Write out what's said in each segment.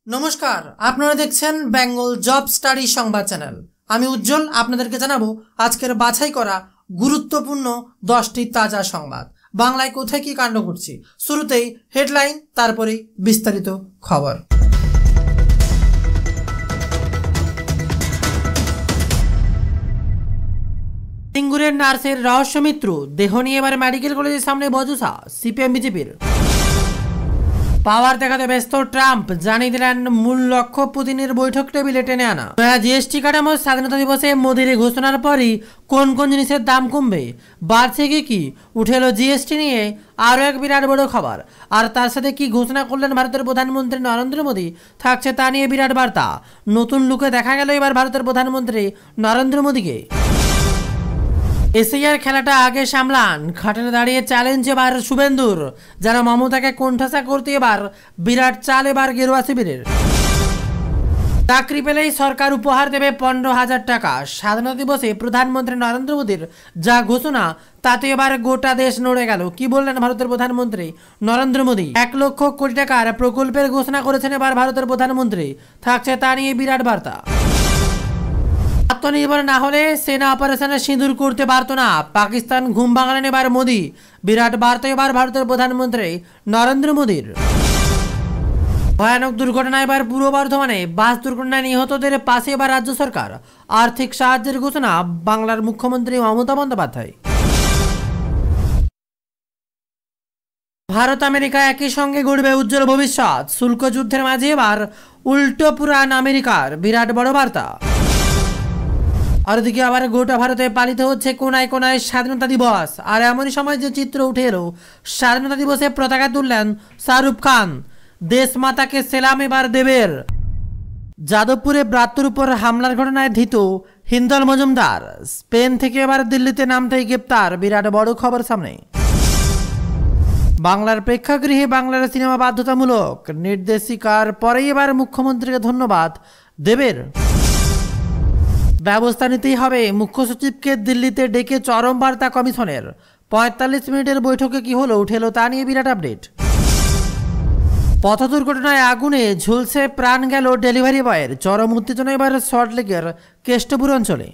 নমস্কার, আপনারা দেখছেন বেঙ্গল জব স্টাডি সংবাদ চ্যানেল। আমি উজ্জ্বল আপনাদেরকে জানাবো আজকের বাছাই করা গুরুত্বপূর্ণ 10টি তাজা সংবাদ। বাংলায় কোথায় কি কাণ্ড ঘটছে, শুরুতেই হেডলাইন, তারপরেই বিস্তারিত খবর। সিঙ্গুরের নার্সের রহস্য মৃত্যু, দেহ নিয়ে এবার মেডিকেল কলেজের সামনে বচসা সিপিএম বিজেপির। পাওয়ার দেখাতে ব্যস্ত ট্রাম্প, জানিয়ে দিলেন মূল লক্ষ্য পুতিনের বৈঠক টেবিলে টেনে আনা। জিএসটি কাঠামো স্বাধীনতা দিবসে মোদির ঘোষণার পরই কোন কোন জিনিসের দাম কমবে, বাড়ছে কি উঠে এলো জিএসটি নিয়ে আরও এক বিরাট বড় খবর। আর তার সাথে কি ঘোষণা করলেন ভারতের প্রধানমন্ত্রী নরেন্দ্র মোদী, থাকছে তা নিয়ে বিরাট বার্তা। নতুন লুকে দেখা গেল এবার ভারতের প্রধানমন্ত্রী নরেন্দ্র মোদীকে। এসআইআর খেলাটা আগে সামলান, খাটে দাঁড়িয়ে চ্যালেঞ্জ এবার শুভেন্দুর, যারা মমতাকে কোণঠাসা করতে এবার বিরাট চাল এবার গেরুয়া শিবিরের। চাকরি পেলেই সরকার উপহার দেবে 15,000 টাকা, স্বাধীনতা দিবসে প্রধানমন্ত্রী নরেন্দ্র মোদীর যা ঘোষণা তাতে এবার গোটা দেশ নড়ে গেল। কি বললেন ভারতের প্রধানমন্ত্রী নরেন্দ্র মোদী? 1 লক্ষ কোটি টাকার প্রকল্পের ঘোষণা করেছেন এবার ভারতের প্রধানমন্ত্রী, থাকছে তা নিয়ে বিরাট বার্তা। আত্মনির্ভর না হলে সেনা অপারেশনে সিঁদুর করতে পারত না, পাকিস্তান ঘুম ভাঙলেন এবার মোদী, বিরাট বার্তা এবার ভারতের প্রধানমন্ত্রী নরেন্দ্র মোদীর। ভয়ানক দুর্ঘটনা এবার পূর্ব বর্ধমানে, বাস দুর্ঘটনায় নিহতদের পাশে এবার রাজ্য সরকার, আর্থিক সাহায্যের ঘোষণা বাংলার মুখ্যমন্ত্রী মমতা বন্দ্যোপাধ্যায়। ভারত আমেরিকা একই সঙ্গে গড়বে উজ্জ্বল ভবিষ্যৎ, শুল্ক যুদ্ধের মাঝে এবার উল্টো পুরাণ আমেরিকার, বিরাট বড় বার্তা। আর ওদিকে আবার গোটা ভারতে পালিত হচ্ছে কোনায় কোনায় স্বাধীনতা দিবস। আর এমনই সময় যে চিত্র উঠে এলো, স্বাধীনতা দিবসে পতাকা তুললেন শাহরুখ খান, দেশ মাতাকে সেলাম এবার দেবের। যাদবপুরে ব্রাত্যর উপর হামলার ঘটনায় ধৃত হিন্দল মজুমদার, স্পেন থেকে এবার দিল্লিতে নামতেই গ্রেপ্তার, বিরাট বড় খবর সামনে। বাংলার প্রেক্ষাগৃহে বাংলার সিনেমা বাধ্যতামূলক, নির্দেশিকার পরেই এবার মুখ্যমন্ত্রীকে ধন্যবাদ দেবের। ব্যবস্থা নিতেই হবে, মুখ্য সচিবকে দিল্লিতে ডেকে চরম বার্তা কমিশনের। 45 মিনিটের বৈঠকে কি হলো উঠে এলো তা নিয়ে বিরাট আপডেট। পথ দুর্ঘটনায় আগুনে ঝুলছে প্রাণ গেল ডেলিভারি বয়ের, চরম উত্তেজনা এবার সল্টলেকের কেষ্টপুর অঞ্চলে।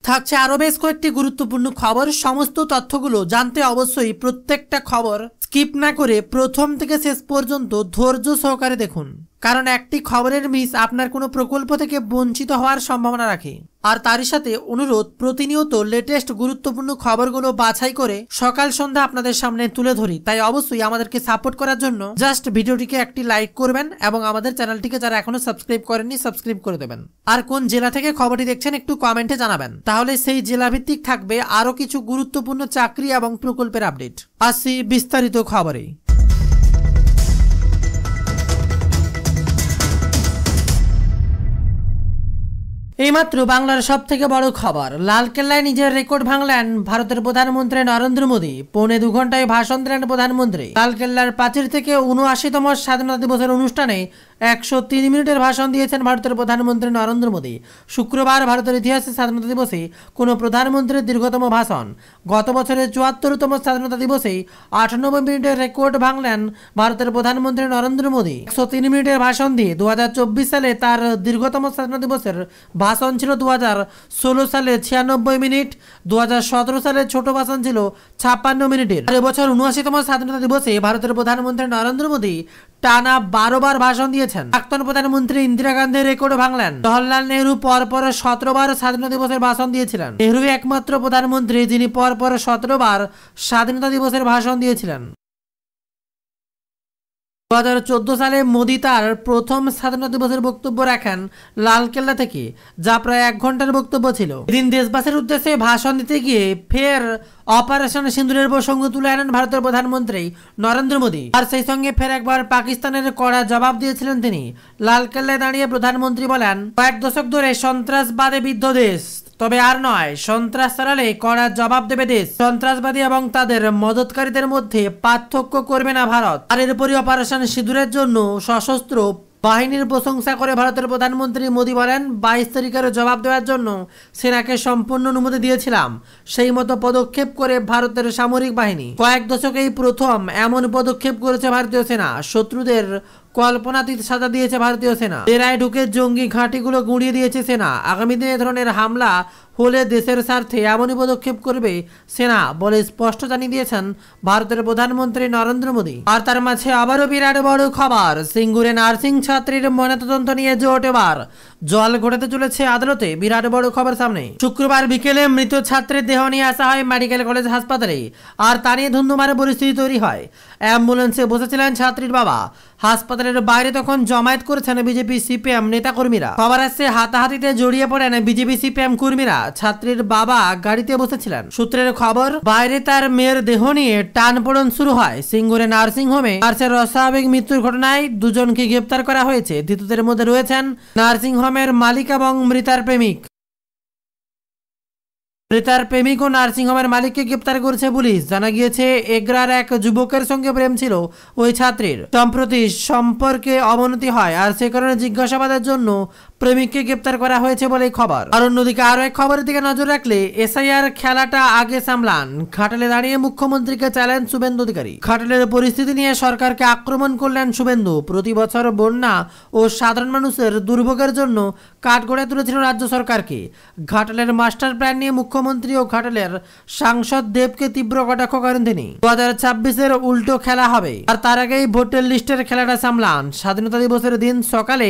থাকছে আরও বেশ কয়েকটি গুরুত্বপূর্ণ খবর, সমস্ত তথ্যগুলো জানতে অবশ্যই প্রত্যেকটা খবর স্কিপ না করে প্রথম থেকে শেষ পর্যন্ত ধৈর্য সহকারে দেখুন, কারণ একটি খবরের মিস আপনার কোনো প্রকল্প থেকে বঞ্চিত হওয়ার সম্ভাবনা রাখে। আর তারই সাথে অনুরোধ, প্রতিনিয়ত লেটেস্ট গুরুত্বপূর্ণ খবরগুলো বাছাই করে সকাল সন্ধ্যা আপনাদের সামনে তুলে ধরি, তাই অবশ্যই আমাদেরকে সাপোর্ট করার জন্য জাস্ট ভিডিওটিকে একটি লাইক করবেন এবং আমাদের চ্যানেলটিকে যারা এখনো সাবস্ক্রাইব করেননি সাবস্ক্রাইব করে দেবেন। আর কোন জেলা থেকে খবরটি দেখছেন একটু কমেন্টে জানাবেন, তাহলে সেই জেলা ভিত্তিক থাকবে আরও কিছু গুরুত্বপূর্ণ চাকরি এবং প্রকল্পের আপডেট। আসি বিস্তারিত খবরে। এইমাত্র বাংলার সব থেকে বড় খবর, লালকেল্লায় নিজের রেকর্ড ভাঙলেন ভারতের প্রধানমন্ত্রী নরেন্দ্র মোদী। 1.25 ঘন্টায় ভাষণ দিলেন প্রধানমন্ত্রী। লালকেল্লার প্রাচীর থেকে 79তম স্বাধীনতা দিবসের অনুষ্ঠানে 103 মিনিটের ভাষণ দিয়েছেন ভারতের প্রধানমন্ত্রী নরেন্দ্র মোদী। শুক্রবার ভারতের ইতিহাসে স্বাধীনতা দিবসে কোনো প্রধানমন্ত্রীর দীর্ঘতম ভাষণ। গত বছরের 74তম স্বাধীনতা দিবসে 98 মিনিটের রেকর্ড ভাঙলেন ভারতের প্রধানমন্ত্রী নরেন্দ্র মোদী। 103 মিনিটের ভাষণ দিয়ে 2024 সালে তার দীর্ঘতম স্বাধীনতা দিবসের ভাষণ ছিল 2016 সালে 96 মিনিট, 2017 সালে ছোট ভাষণ ছিল 56 মিনিটের। আর এবছর 79তম স্বাধীনতা দিবসে ভারতের প্রধানমন্ত্রী নরেন্দ্র মোদী টানা 12 বার ভাষণ দিয়েছেন। প্রাক্তন প্রধানমন্ত্রী ইন্দিরা গান্ধীর রেকর্ড ভাঙলেন। জওহরলাল নেহরু পরপর 17 বার স্বাধীনতা দিবসের ভাষণ দিয়েছিলেন। নেহরু একমাত্র প্রধানমন্ত্রী যিনি পরপর 17 বার স্বাধীনতা দিবসের ভাষণ দিয়েছিলেন। 2014 সালে মোদী তার প্রথম স্বাধীনতা দিবসের বক্তব্য রাখেন লালকেল্লা থেকে, যা প্রায় 1 ঘন্টার বক্তব্য ছিল। এদিন দেশবাসীর উদ্দেশ্যে ভাষণ দিতে গিয়ে ফের অপারেশন সিঁদুরের প্রসঙ্গ তুলে আনেন ভারতের প্রধানমন্ত্রী নরেন্দ্র মোদী। আর সেই সঙ্গে ফের একবার পাকিস্তানের কড়া জবাব দিয়েছিলেন তিনি। লালকেল্লায় দাঁড়িয়ে প্রধানমন্ত্রী বলেন, কয়েক দশক ধরে সন্ত্রাসবাদে বিদ্ধ দেশ, তবে আর নয়, সন্ত্রাস চালালে কড়া জবাব দেবে দেশ। সন্ত্রাসবাদী এবং তাদের মদতকারীদের মধ্যে পার্থক্য করবে না ভারত। আর এরপরই অপারেশন সিঁদুরের জন্য সশস্ত্র বাহিনীর প্রশংসা করে ভারতের প্রধানমন্ত্রী মোদী বলেন, 22 তারিখের জবাব দেওয়ার জন্য সেনাকে সম্পূর্ণ অনুমতি দিয়েছিলাম, সেই মতো পদক্ষেপ করে ভারতের সামরিক বাহিনী কয়েক দশকেই প্রথম এমন পদক্ষেপ করেছে ভারতীয় সেনা। শত্রুদের কল্পনাতীত সাজা দিয়েছে ভারতীয় সেনা। ডেরায় ঢুকে জঙ্গি ঘাঁটিগুলো গুঁড়িয়ে দিয়েছে সেনা। আগামী দিনে এ ধরনের হামলা হলে দেশের স্বার্থে এমনই পদক্ষেপ করবে সেনা বলে স্পষ্ট জানিয়ে দিয়েছেন ভারতের প্রধানমন্ত্রী নরেন্দ্র মোদী। আর তার মাঝে আবারও বিরাট বড় খবর, সিঙ্গুরে নার্সিং ছাত্রীর ময়নাতদন্ত নিয়ে জোট এবার জল ঘটাতে চলেছে আদালতে। বিরাট বড় খবর সামনে। শুক্রবার বিকেলে মৃত ছাত্রের দেহ নিয়ে আসা হয় মেডিকেল কলেজ হাসপাতালে, আর তা নিয়ে ধুন্ধুমার পরিস্থিতি তৈরি হয়। অ্যাম্বুলেন্সে বসেছিলেন ছাত্রীর বাবা। হাসপাতালের বাইরে তখন জমায়েত করেছেন বিজেপি সিপিএম নেতাকর্মীরা। খবর আসছে হাতাহাতিতে জড়িয়ে পড়েন বিজেপি সিপিএম কর্মীরা। ছাত্রীর বাবা গাড়িতে বসেছিলেন। সূত্রের খবর, বাইরে তার মেয়ের দেহ নিয়ে টানপোড়েন শুরু হয়। সিঙ্গুরে নার্সিং হোমে নার্সের অস্বাভাবিক মৃত্যুর ঘটনায় দুজনকে গ্রেপ্তার করা হয়েছে। ধৃতদের মধ্যে রয়েছেন নার্সিং হোমের মালিক এবং মৃতার প্রেমিক। মৃতার প্রেমিক ও নার্সিংহোমের মালিককে গ্রেপ্তার করেছে পুলিশ। জানা গিয়েছে এগ্রার এক যুবকের সঙ্গে প্রেম ছিল ওই ছাত্রীর। সম্প্রতি সম্পর্কে অবনতি হয়, আর সে কারণে জিজ্ঞাসাবাদের জন্য প্রেমিককে গ্রেপ্তার করা হয়েছে বলে খবর। আর অন্যদিকে আরো এক খবরের দিকে নজর রাখলে এসআইআর খেলাটা আগে সামলান। ঘাটালে দাঁড়িয়ে মুখ্যমন্ত্রীকে চ্যালেঞ্জ শুভেন্দু অধিকারী। ঘাটালের পরিস্থিতি নিয়ে সরকারকে আক্রমণ করলেন শুভেন্দু। প্রতি বছর বন্যা ও সাধারণ মানুষের দুর্ভোগের জন্য কাঠগড়ায় তুলেছিল রাজ্য সরকারকে। ঘাটালের মাস্টার প্ল্যান নিয়ে মুখ্যমন্ত্রী ও ঘাটালের সাংসদ দেবকে তীব্র কটাক্ষ করেন তিনি। 2026-এর উল্টো খেলা হবে, আর তার আগেই ভোটের লিস্টের খেলাটা সামলান। স্বাধীনতা দিবসের দিন সকালে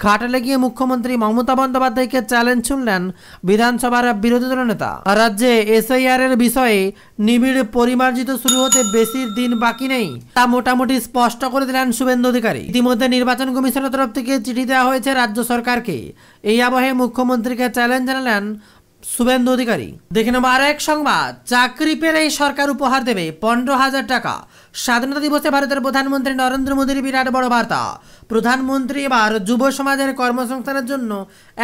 ঘাটালে গিয়ে মুখ্যমন্ত্রী মমতা বন্দ্যোপাধ্যায়কে চ্যালেঞ্জ শুনলেন বিধানসভার বিরোধী দল নেতা। রাজ্যে এসআইআর এর বিষয়ে নিবিড় পরিমার্জিত শুরু হতে বেশি দিন বাকি নেই, তা মোটামুটি স্পষ্ট করে দিলেন শুভেন্দু অধিকারী। ইতিমধ্যে নির্বাচন কমিশনের তরফ থেকে চিঠি দেওয়া হয়েছে রাজ্য সরকারকে। এই আবহে মুখ্যমন্ত্রীকে চ্যালেঞ্জ জানালেন শুভেন্দু অধিকারী। দেখে নেব আর এক সংবাদ, চাকরি পেলেই সরকার উপহার দেবে 15,000 টাকা। স্বাধীনতা দিবসে ভারতের প্রধানমন্ত্রী নরেন্দ্র মোদীর বিরাট বড় বার্তা। প্রধানমন্ত্রী এবার যুব সমাজের কর্মসংস্থানের জন্য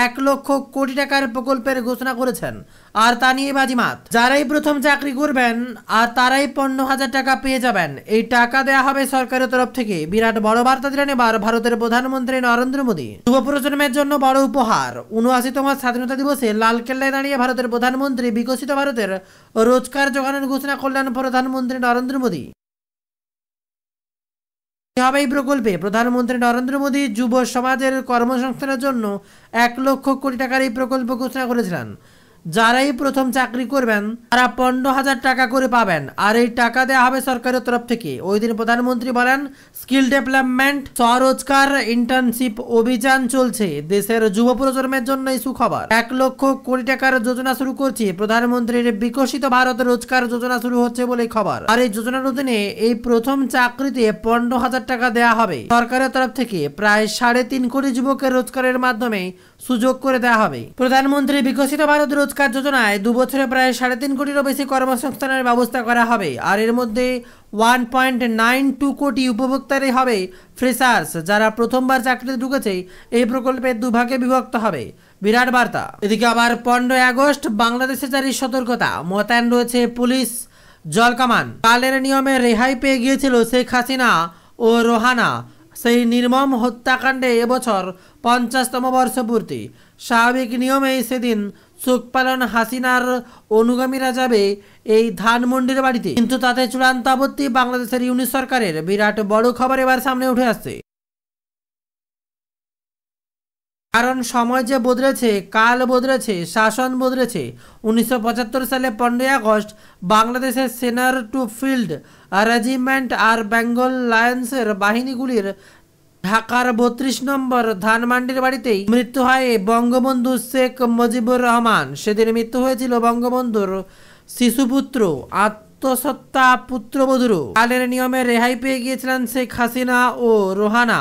1 লক্ষ কোটি টাকার প্রকল্পের ঘোষণা করেছেন, আর তা নিয়ে বাজিমাত। যারাই প্রথম চাকরি করবেন আর তারাই 15,000 টাকা পেয়ে যাবেন। এই টাকা দেওয়া হবে সরকারের তরফ থেকে। বিরাট বড় বার্তা দিলেন এবার ভারতের প্রধানমন্ত্রী নরেন্দ্র মোদী। যুব প্রজন্মের জন্য বড় উপহার। 79তম স্বাধীনতা দিবসে লালকেল্লায় দাঁড়িয়ে ভারতের প্রধানমন্ত্রী বিকশিত ভারতের রোজগার যোগানোর ঘোষণা করলেন প্রধানমন্ত্রী নরেন্দ্র মোদী। হবে এই প্রকল্পে প্রধানমন্ত্রী নরেন্দ্র মোদী যুব সমাজের কর্মসংস্থানের জন্য 1 লক্ষ কোটি টাকার এই প্রকল্প ঘোষণা করেছিলেন। যারাই প্রথম চাকরি করবেন তারা 15,000 টাকা করে পাবেন, আর এই টাকা দেওয়া হবে সরকারের তরফ থেকে। ওই দিন প্রধানমন্ত্রী বলেন, স্কিল ডেভেলপমেন্ট, স্বরোজগার, ইন্টার্নশিপ অভিযান চলছে। দেশের যুব প্রজন্মের জন্য এই সুখবর। 1 লক্ষ কোটি টাকার যোজনা শুরু করছে। প্রধানমন্ত্রীর বিকশিত ভারত রোজগার যোজনা শুরু হচ্ছে বলে খবর। আর এই যোজনার অধীনে এই প্রথম চাকরিতে 15,000 টাকা দেওয়া হবে সরকারের তরফ থেকে। প্রায় 3.5 কোটি যুবকের রোজগারের মাধ্যমে সুযোগ করে দেওয়া হবে। প্রধানমন্ত্রী বিকশিত ভারত রোজগার যোজনায় 2 বছরে প্রায় 3.5 কোটিরও বেশি কর্মসংস্থানের ব্যবস্থা করা হবে। আর এর মধ্যে 1.92 কোটি উপভোক্তারই হবে ফ্রেশার্স, যারা প্রথমবার চাকরিতে ঢুকেছে। এই প্রকল্পের 2 ভাগে বিভক্ত হবে। বিরাট বার্তা। এদিকে আবার 15 আগস্ট বাংলাদেশে জারি সতর্কতা। মোতায়েন রয়েছে পুলিশ, জলকামান। কালের নিয়মে রেহাই পেয়ে গিয়েছিল শেখ হাসিনা ও রোহানা। সেই নির্মম হত্যাকাণ্ডে এবছর 50তম বর্ষপূর্তি। স্বাভাবিক নিয়মেই সেদিন শোক পালন হাসিনার অনুগামীরা যাবে এই ধানমন্ডির বাড়িতে, কিন্তু তাতে চূড়ান্ত আপত্তি বাংলাদেশের ইউনিট সরকারের। বিরাট বড় খবর এবার সামনে উঠে আসছে। কারণ সময় যে বদলেছে, কাল বদলেছে, শাসন বদলেছে। 1975 সালে 15 আগস্ট বাংলাদেশের সেনার টু ফিল্ড রেজিমেন্ট আর বেঙ্গল লায়ন্সের বাহিনীগুলির ঢাকার 32 নম্বর ধানমন্ডির বাড়িতেই মৃত্যু হয় বঙ্গবন্ধু শেখ মুজিবুর রহমান। সেদিন মৃত্যু হয়েছিল বঙ্গবন্ধুর শিশুপুত্র আত্মসত্তা পুত্রবধূরও। কালের নিয়মে রেহাই পেয়ে গিয়েছিলেন শেখ হাসিনা ও রোহানা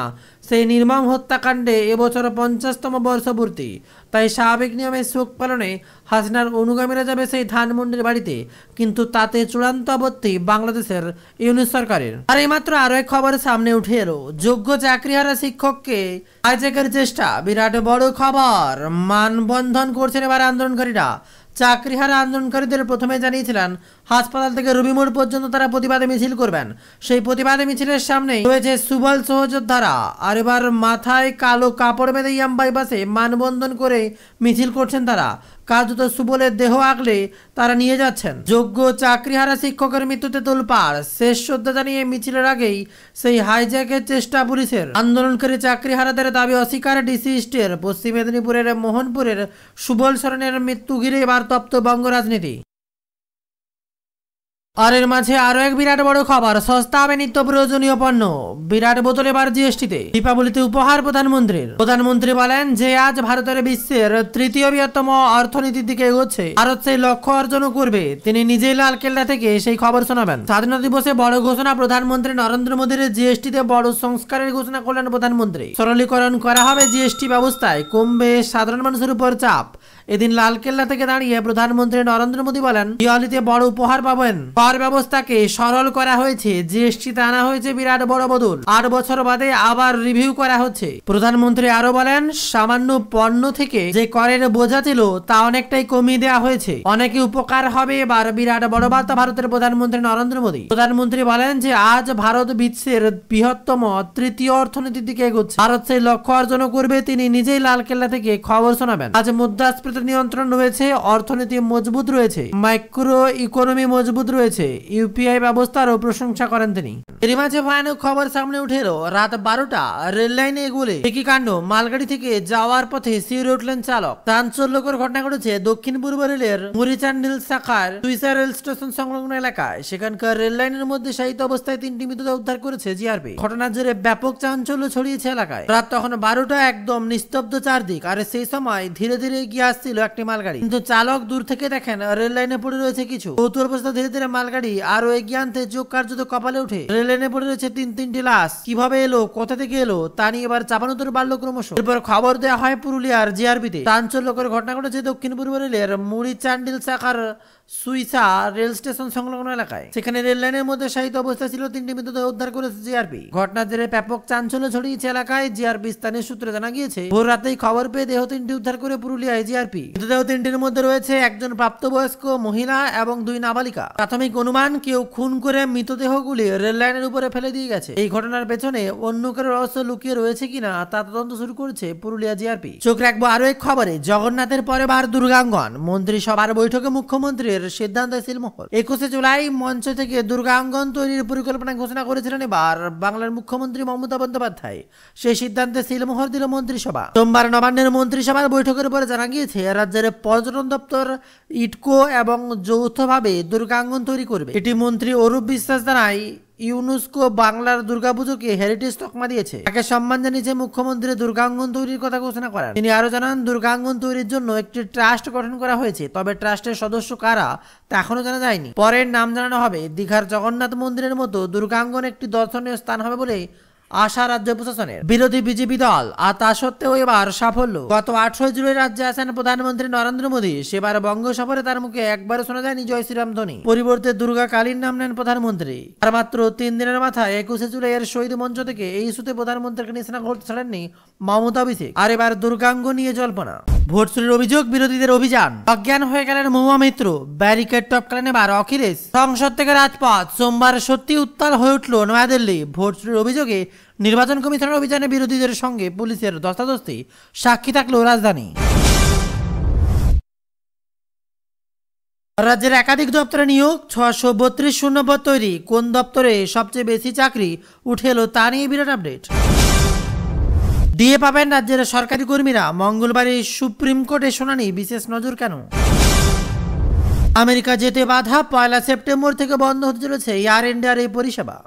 সেই নির্মম হত্যাকাণ্ডে। এবছর 50তম বর্ষপূর্তি, তাই স্বাভাবিক নিয়মে শোক পালনে হাসিনার অনুগামীরা যাবে সেই ধানমন্ডির বাড়িতে, কিন্তু তাতে চূড়ান্ত আপত্তি বাংলাদেশের ইউনিট সরকারের। আর এইমাত্র আরো এক খবর সামনে উঠে এলো, যোগ্য চাকরিহারা শিক্ষককে হাইজ্যাকের চেষ্টা। বিরাট বড় খবর। মানববন্ধন করছেন এবার আন্দোলনকারীরা। চাকরিহারা আন্দোলনকারীদের প্রথমে জানিয়েছিলেন হাসপাতাল থেকে রবি মোড় পর্যন্ত তারা প্রতিবাদে মিছিল করবেন। সেই প্রতিবাদে মিছিলের সামনে রয়েছে সুবল সহযোদ্ধারা। আর এবার মাথায় কালো কাপড় বেঁধে ইয়াম বাইপাসে মানবন্ধন করে মিছিল করছেন তারা। কার্যত সুবলের দেহ আগলে তারা নিয়ে যাচ্ছেন। যোগ্য চাকরিহারা শিক্ষকের মৃত্যুতে তোলপাড়। শেষ শ্রদ্ধা জানিয়ে মিছিলের আগেই সেই হাইজ্যাকের চেষ্টা পুলিশের। আন্দোলনকারী চাকরিহারাদের দাবি অস্বীকার ডিসি ইস্টের। পশ্চিম মেদিনীপুরের মোহনপুরের সুবল সরেনের মৃত্যু ঘিরে এবার তপ্ত বঙ্গ রাজনীতি। আর এর মাঝে আরো এক বিরাট বড় খবর, সস্তা হবে নিত্য প্রয়োজনীয় পণ্য। বিরাট বোতল এবার জিএসটিতে। দীপাবলিতে উপহার প্রধানমন্ত্রীর। প্রধানমন্ত্রী বলেন যে আজ ভারতের বিশ্বের তৃতীয় বৃহত্তম অর্থনীতির দিকে এগোচ্ছে, ভারত সেই লক্ষ্য অর্জনও করবে। তিনি নিজেই লালকেল্লা থেকে সেই খবর শোনাবেন। স্বাধীনতা দিবসে বড় ঘোষণা প্রধানমন্ত্রী নরেন্দ্র মোদীর। জিএসটিতে বড় সংস্কারের ঘোষণা করলেন প্রধানমন্ত্রী। সরলীকরণ করা হবে জিএসটি ব্যবস্থায়, কমবে সাধারণ মানুষের উপর চাপ। এদিন লালকেল্লা থেকে দাঁড়িয়ে প্রধানমন্ত্রী নরেন্দ্র মোদী বলেন দিওয়ালিতে বড় উপহার পাবেন। কর ব্যবস্থাকে সরল করা হয়েছে, জিএসটিতে আনা হয়েছে বিরাট বড় বদল। 8 বছর বাদে আবার রিভিউ করা হচ্ছে। প্রধানমন্ত্রী আরো বলেন সামান্য পণ্য থেকে যে করের বোঝা ছিল তা অনেকটাই কমিয়ে দেওয়া হয়েছে, অনেকে উপকার হবে। এবার বিরাট বড় বার্তা ভারতের প্রধানমন্ত্রী নরেন্দ্র মোদী। প্রধানমন্ত্রী বলেন যে আজ ভারত বিশ্বের বৃহত্তম তৃতীয় অর্থনীতির দিকে এগোচ্ছে, ভারত সেই লক্ষ্য অর্জন করবে। তিনি নিজেই লালকেল্লা থেকে খবর শোনাবেন। আজ মুদ্রাস্ফীতি নিয়ন্ত্রণ রয়েছে, অর্থনীতি মজবুত রয়েছে, মাইক্রো ইকোনমি মজবুত রয়েছে। ইউপিআই ব্যবস্থারও প্রশংসা করেন তিনি। এর মাঝে ভয়ানক খবর সামনে উঠে এলো। রাত 12টা রেল লাইনে এগুলে একই কাণ্ড। মালগাড়ি থেকে যাওয়ার পথে শিউরে উঠলেন চালক। চাঞ্চল্যকর ঘটনা ঘটেছে দক্ষিণ পূর্ব রেলের মুরিচান্ডিল শাখার সুইসা রেল স্টেশন সংলগ্ন এলাকায়। সেখানকার রেল লাইনের মধ্যে শায়িত অবস্থায় 3টি মৃতদেহ উদ্ধার করেছে জিআরপি। ঘটনার জেরে ব্যাপক চাঞ্চল্য ছড়িয়েছে এলাকায়। রাত তখন 12টা, একদম নিস্তব্ধ চারদিক। আর সেই সময় ধীরে ধীরে এগিয়ে আসছিল একটি মালগাড়ি, কিন্তু চালক দূর থেকে দেখেন রেল লাইনে পড়ে রয়েছে কিছু। কৌতূহল অবস্থা ধীরে ধীরে মালগাড়ি আরো এগিয়ে আনতে চোখ কার্যত কপালে উঠে। রেল লাইনে পড়ে রয়েছে তিনটি লাশ। কিভাবে এলো, কোথা থেকে এলো তা নিয়ে এবার চাপানোতর বাড়লো ক্রমশ। এরপর খবর দেওয়া হয় পুরুলিয়ার জিআরপিতে। চাঞ্চল্যকর ঘটনা ঘটেছে দক্ষিণ পূর্ব রেলের মুড়িচান্ডিল শাখার সুইসা রেল স্টেশন সংলগ্ন এলাকায়। সেখানে রেল লাইনের মধ্যে শায়িত অবস্থায় ছিল 3টি মৃতদেহ উদ্ধার করেছে জিআরপি। ঘটনার জেরে ব্যাপক চাঞ্চল্য ছড়িয়েছে এলাকায়। জিআরপি স্থানীয় সূত্রে জানা গিয়েছে ভোর রাতেই খবর পেয়ে দেহ 3টি উদ্ধার করে পুরুলিয়ায় জিআরপি। মৃতদেহ 3টির মধ্যে রয়েছে একজন প্রাপ্তবয়স্ক মহিলা এবং 2 নাবালিকা। প্রাথমিক অনুমান কেউ খুন করে মৃতদেহগুলি রেল লাইনের উপরে ফেলে দিয়ে গেছে। এই ঘটনার পেছনে অন্য কারো রহস্য লুকিয়ে রয়েছে কিনা তা তদন্ত শুরু করেছে পুরুলিয়া জিআরপি। চোখ রাখবো আরো এক খবরে। জগন্নাথের পরে বার দুর্গাঙ্গন। মন্ত্রিসভার বৈঠকে মুখ্যমন্ত্রীর সিদ্ধান্তে সিলমোহর। 21শে জুলাই মঞ্চ থেকে দুর্গাঙ্গন তৈরির পরিকল্পনা ঘোষণা করেছিলেন এবার বাংলার মুখ্যমন্ত্রী মমতা বন্দ্যোপাধ্যায়। সেই সিদ্ধান্তে সিলমোহর দিল মন্ত্রিসভা। সোমবার নবান্নের মন্ত্রিসভার বৈঠকের পরে জানা গিয়েছে রাজ্যের পর্যটন দপ্তর ইটকো এবং যৌথভাবে দুর্গাঙ্গন তৈরি করবে। এটি মন্ত্রী অরূপ বিশ্বাস জানায় ইউনেস্কো বাংলার দুর্গাপুজোকে হেরিটেজ তকমা দিয়েছে। তাকে সম্মান জানিয়েছে মুখ্যমন্ত্রী দুর্গাঙ্গন তৈরির কথা ঘোষণা করেন। তিনি আরো জানান দুর্গাঙ্গন তৈরির জন্য একটি ট্রাস্ট গঠন করা হয়েছে, তবে ট্রাস্টের সদস্য কারা তা এখনো জানা যায়নি। পরের নাম জানানো হবে। দীঘার জগন্নাথ মন্দিরের মতো দুর্গাঙ্গন একটি দর্শনীয় স্থান হবে বলে আশা রাজ্য প্রশাসনের। বিরোধী বিজেপি দল, আর তা সত্ত্বেও এবার সাফল্য। গত 18 জুলাই রাজ্যে আসেন প্রধানমন্ত্রী নরেন্দ্র মোদী। সেবার বঙ্গ সফরে তার মুখে একবারও শোনা যায়নি জয় শ্রীরাম ধ্বনি। পরিবর্তে দুর্গা কালীর নাম নেন প্রধানমন্ত্রী। আর মাত্র 3 দিনের মাথায় 21শে জুলাইয়ের শহীদ মঞ্চ থেকে এই ইস্যুতে প্রধানমন্ত্রীকে নিশানা করতে ছাড়েননি মমতা অভিষেক। আর এবার দুর্গাঙ্গ নিয়ে জল্পনা। ভোট চুরির অভিযোগ, বিরোধীদের অভিযান। অজ্ঞান হয়ে গেলেন মহুয়া মিত্র। ব্যারিকেড টপকালেন এবার অখিলেশ। সংসদ থেকে রাজপথ। সোমবার সত্যি উত্তাল হয়ে উঠল নয়াদিল্লি। ভোট চুরির অভিযোগে নির্বাচন কমিশনের অভিযানে বিরোধীদের সঙ্গে পুলিশের ধস্তাধস্তি। সাক্ষী থাকলো রাজধানী। রাজ্যের একাধিক দপ্তরে নিয়োগ, 632 শূন্যপদ তৈরি। কোন দপ্তরে সবচেয়ে বেশি চাকরি উঠে এলো তা নিয়ে বিরাট আপডেট। ডিএ পাবেন রাজ্যের সরকারি কর্মীরা। মঙ্গলবারই সুপ্রিম কোর্টে শুনানি। বিশেষ নজর কেন? আমেরিকা যেতে বাধা। 1 সেপ্টেম্বর থেকে বন্ধ হতে চলেছে এয়ার ইন্ডিয়ার এই পরিষেবা।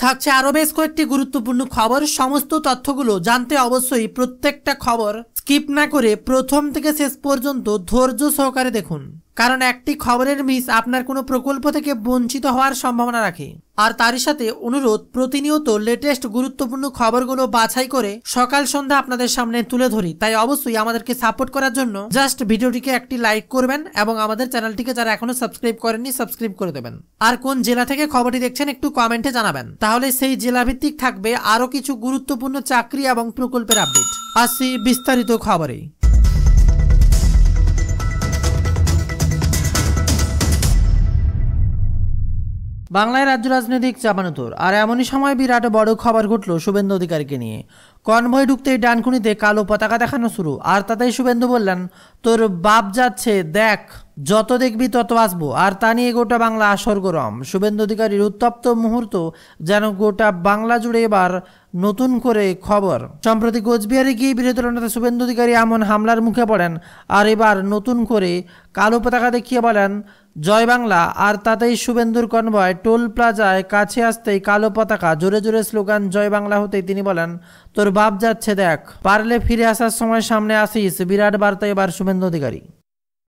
থাকছে আরো বেশ কয়েকটি গুরুত্বপূর্ণ খবর। সমস্ত তথ্যগুলো জানতে অবশ্যই প্রত্যেকটা খবর স্কিপ না করে প্রথম থেকে শেষ পর্যন্ত ধৈর্য সহকারে দেখুন, কারণ একটি খবরের মিস আপনার কোনো প্রকল্প থেকে বঞ্চিত হওয়ার সম্ভাবনা রাখে। আর তারই সাথে অনুরোধ, প্রতিনিয়ত লেটেস্ট গুরুত্বপূর্ণ খবরগুলো বাছাই করে সকাল সন্ধ্যা আপনাদের সামনে তুলে ধরি। তাই অবশ্যই আমাদেরকে সাপোর্ট করার জন্য জাস্ট ভিডিওটিকে একটি লাইক করবেন এবং আমাদের চ্যানেলটিকে যারা এখনো সাবস্ক্রাইব করেননি সাবস্ক্রাইব করে দেবেন। আর কোন জেলা থেকে খবরটি দেখছেন একটু কমেন্টে জানাবেন, তাহলে সেই জেলা ভিত্তিক থাকবে আরো কিছু গুরুত্বপূর্ণ চাকরি এবং প্রকল্পের আপডেট। আসি বিস্তারিত খবরে। বাংলায় রাজ্য রাজনৈতিক চাপানুতোর, আর এমনই সময় বিরাট বড় খবর ঘটল শুভেন্দু অধিকারীকে নিয়ে। কনভয় ঢুকতেই ডানকুনিতে কালো পতাকা দেখানো শুরু, আর তাতেই শুভেন্দু বললেন, তোর বাপ যাচ্ছে দেখ, যত দেখবি তত আসবো। আর তা নিয়ে গোটা বাংলা সরগরম। শুভেন্দু অধিকারীর উত্তপ্ত মুহূর্ত যেন গোটা বাংলা জুড়ে এবার নতুন করে খবর। সম্প্রতি কোচবিহারে গিয়ে বিরোধী নেতা শুভেন্দু অধিকারী এমন হামলার মুখে পড়েন, আর এবার নতুন করে কালো পতাকা দেখিয়ে বলেন জয় বাংলা। আর তাতেই শুভেন্দুর কনভয় টোল প্লাজায় কাছে আসতেই কালো পতাকা, জোরে জোরে স্লোগান জয় বাংলা হতেই তিনি বলেন, তোর বাপ যাচ্ছে দেখ, পারলে ফিরে আসার সময় সামনে আসিস। বিরাট বার্তা এবার শুভেন্দু অধিকারী।